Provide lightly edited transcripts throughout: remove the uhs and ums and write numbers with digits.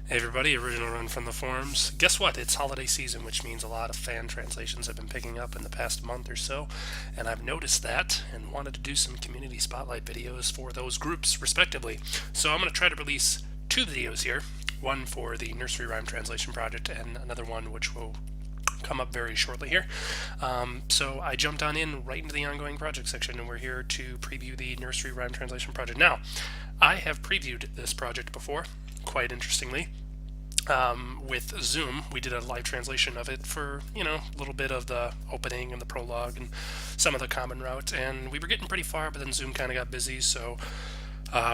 Hey everybody, original run from the forums. Guess what? It's holiday season, which means a lot of fan translations have been picking up in the past month or so, and I've noticed that and wanted to do some community spotlight videos for those groups, respectively. So I'm going to try to release two videos here, one for the Nursery Rhyme Translation Project and another one which will come up very shortly here. So I jumped on in right into the ongoing project section, and we're here to preview the Nursery Rhyme Translation Project. Now, I have previewed this project before, quite interestingly. With Zoom, we did a live translation of it for, a little bit of the opening and the prologue and some of the common route, and we were getting pretty far, but then Zoom kind of got busy, so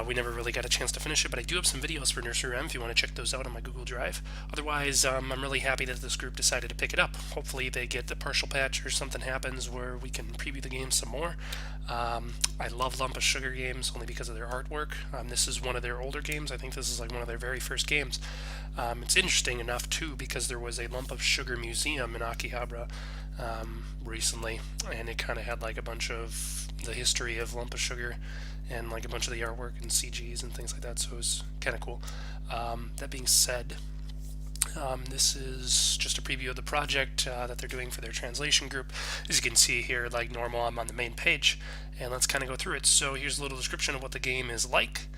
we never really got a chance to finish it. But I do have some videos for Nursery Rhyme if you want to check those out on my Google Drive. Otherwise, I'm really happy that this group decided to pick it up. Hopefully they get the partial patch or something happens where we can preview the game some more. I love Lump of Sugar games only because of their artwork. This is one of their older games. I think this is like one of their very first games. It's interesting enough too because there was a Lump of Sugar museum in Akihabara recently, and it kind of had like a bunch of the history of Lump of Sugar and like a bunch of the artwork and CGs and things like that, so it was kind of cool. That being said, this is just a preview of the project that they're doing for their translation group. As you can see here, like normal, I'm on the main page, and let's kind of go through it. So here's a little description of what the game is like.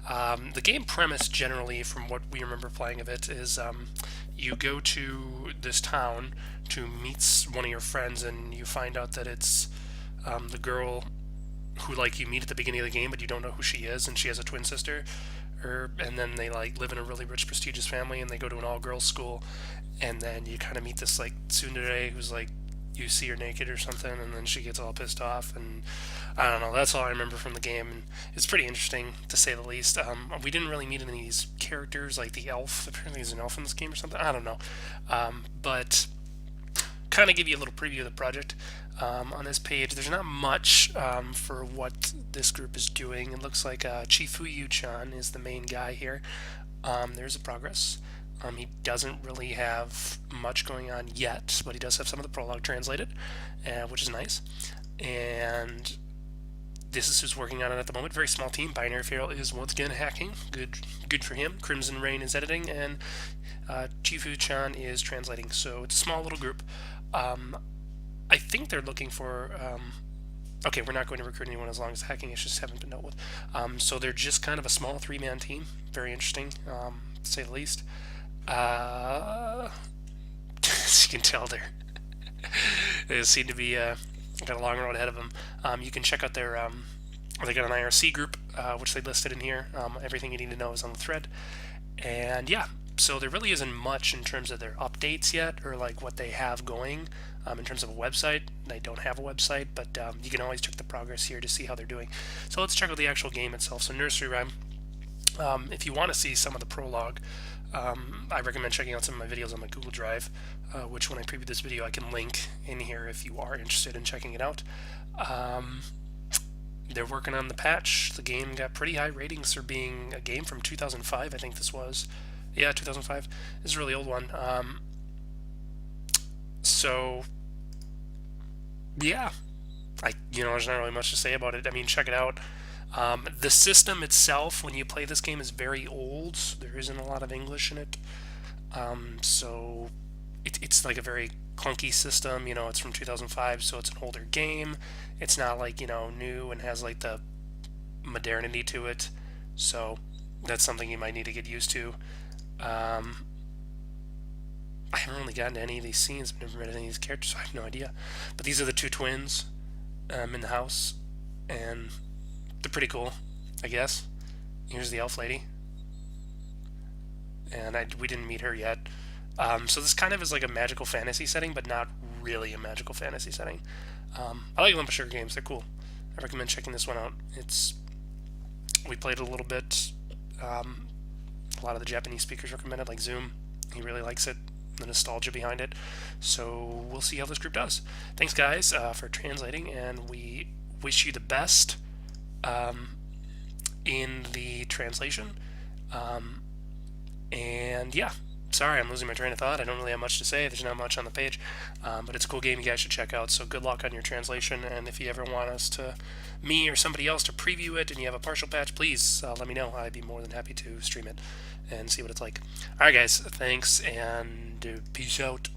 The game premise, generally, from what we remember playing of it, is you go to this town to meet one of your friends, and you find out that it's the girl who like you meet at the beginning of the game, but you don't know who she is, and she has a twin sister. And then they like live in a really rich, prestigious family, and they go to an all-girls school, and then you kind of meet this like tsundere who's like you see her naked or something, and then she gets all pissed off, and I don't know. That's all I remember from the game, and it's pretty interesting to say the least. We didn't really meet any of these characters, like the elf. Apparently, there's an elf in this game or something. I don't know, but kind of give you a little preview of the project. On this page, there's not much for what this group is doing. It looks like Chifuyu-chan is the main guy here. There's a progress. He doesn't really have much going on yet, but he does have some of the prologue translated, which is nice. And this is who's working on it at the moment. Very small team. Binary Feral is once again hacking. Good for him. Crimson Rain is editing, and Chifu-chan is translating. So it's a small little group. I think they're looking for. Okay, we're not going to recruit anyone as long as hacking issues haven't been dealt with. So they're just kind of a small three-man team. Very interesting, to say the least. As you can tell, they seem to be got a long road ahead of them. You can check out their. They got an IRC group, which they listed in here. Everything you need to know is on the thread, and yeah. So there really isn't much in terms of their updates yet, or like what they have going. In terms of a website, they don't have a website, but you can always check the progress here to see how they're doing. So let's check out the actual game itself. So Nursery Rhyme, if you want to see some of the prologue, I recommend checking out some of my videos on my Google Drive, which when I preview this video I can link in here if you are interested in checking it out. They're working on the patch. The game got pretty high ratings for being a game from 2005, I think this was. Yeah, 2005. This is a really old one. So yeah, there's not really much to say about it. I mean, check it out. The system itself, when you play this game, is very old. There isn't a lot of English in it, so it's like a very clunky system. It's from 2005, so it's an older game. It's not like new and has like the modernity to it. So that's something you might need to get used to. I haven't really gotten to any of these scenes. I've never read any of these characters, so I have no idea. But these are the two twins in the house, and they're pretty cool, I guess. Here's the elf lady, and we didn't meet her yet. So this kind of is like a magical fantasy setting, but not really a magical fantasy setting. I like Lump of Sugar games; they're cool. I recommend checking this one out. We played a little bit. A lot of the Japanese speakers recommended, like Zoom. He really likes it. The nostalgia behind it. So we'll see how this group does. Thanks, guys, for translating, and we wish you the best in the translation. And yeah, sorry, I'm losing my train of thought. I don't really have much to say. There's not much on the page, but it's a cool game you guys should check out. So good luck on your translation, and if you ever want me or somebody else to preview it, and you have a partial patch, please let me know. I'd be more than happy to stream it and see what it's like. All right, guys, thanks, and peace out.